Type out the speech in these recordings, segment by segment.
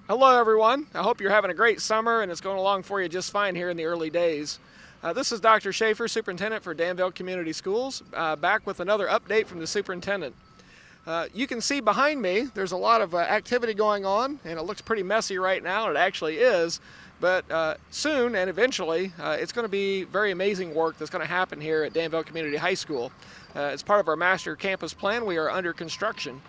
Hello everyone, I hope you're having a great summer and it's going along for you just fine here in the early days. This is Dr. Schaefer, Superintendent for Danville Community Schools, back with another update from the Superintendent. You can see behind me there's a lot of activity going on, and it looks pretty messy right now, and it actually is, but soon and eventually it's going to be very amazing work that's going to happen here at Danville Community High School. As part of our master campus plan, we are under construction.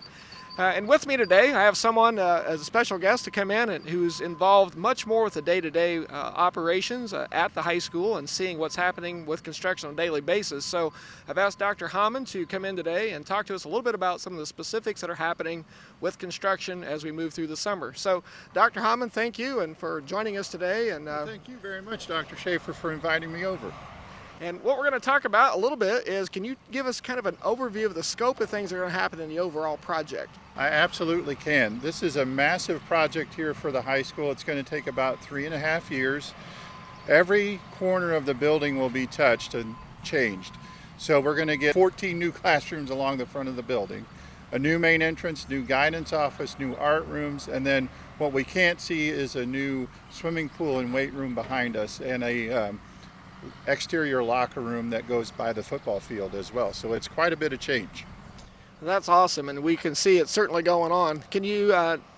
And with me today, I have someone as a special guest to come in and who's involved much more with the day-to-day operations at the high school and seeing what's happening with construction on a daily basis. So I've asked Dr. Hamann to come in today and talk to us a little bit about some of the specifics that are happening with construction as we move through the summer. So Dr. Hamann, thank you and for joining us today. And thank you very much, Dr. Schaefer, for inviting me over. And what we're going to talk about a little bit is, can you give us kind of an overview of the scope of things that are going to happen in the overall project? I absolutely can. This is a massive project here for the high school. It's going to take about 3.5 years. Every corner of the building will be touched and changed. So we're going to get 14 new classrooms along the front of the building, a new main entrance, new guidance office, new art rooms, and then what we can't see is a new swimming pool and weight room behind us, and a exterior locker room that goes by the football field as well. So it's quite a bit of change. That's awesome, and we can see it certainly going on. Can you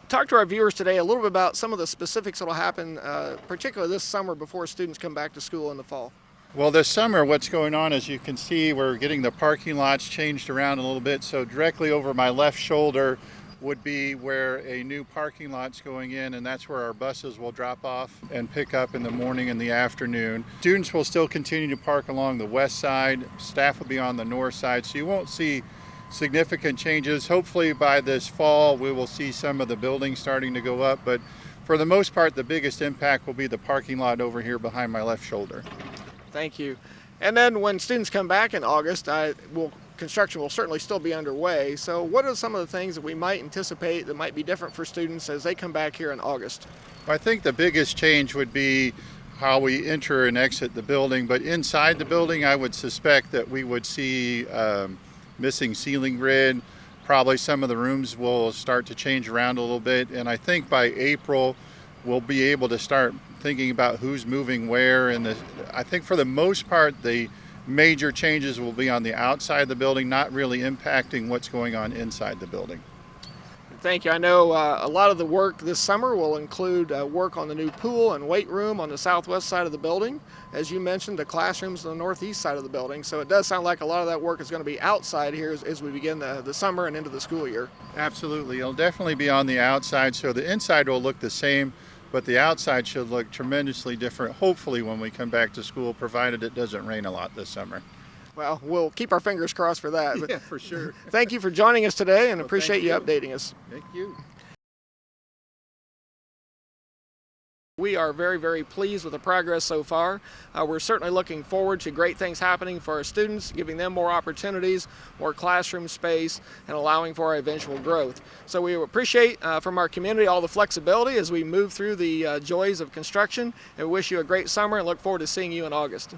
talk to our viewers today a little bit about some of the specifics that will happen, particularly this summer before students come back to school in the fall? Well, this summer what's going on, as you can see, we're getting the parking lots changed around a little bit. So directly over my left shoulder would be where a new parking lot's going in, and that's where our buses will drop off and pick up in the morning and the afternoon. Students will still continue to park along the west side. Staff will be on the north side, so you won't see significant changes. Hopefully by this fall we will see some of the buildings starting to go up, but for the most part the biggest impact will be the parking lot over here behind my left shoulder. Thank you. And then when students come back in August, construction will certainly still be underway. So what are some of the things that we might anticipate that might be different for students as they come back here in August? I think the biggest change would be how we enter and exit the building, but inside the building I would suspect that we would see missing ceiling grid. Probably some of the rooms will start to change around a little bit, and I think by April we'll be able to start thinking about who's moving where. And I think for the most part the major changes will be on the outside of the building, not really impacting what's going on inside the building. Thank you. I know a lot of the work this summer will include work on the new pool and weight room on the southwest side of the building. As you mentioned, the classrooms on the northeast side of the building. So it does sound like a lot of that work is going to be outside here as we begin the summer and into the school year. Absolutely. It'll definitely be on the outside, so the inside will look the same, but the outside should look tremendously different, hopefully, when we come back to school, provided it doesn't rain a lot this summer. Well, we'll keep our fingers crossed for that. Yeah, for sure. Thank you for joining us today, and appreciate you updating us. Thank you. We are very, very pleased with the progress so far. We're certainly looking forward to great things happening for our students, giving them more opportunities, more classroom space, and allowing for our eventual growth. So we appreciate from our community all the flexibility as we move through the joys of construction, and wish you a great summer and look forward to seeing you in August.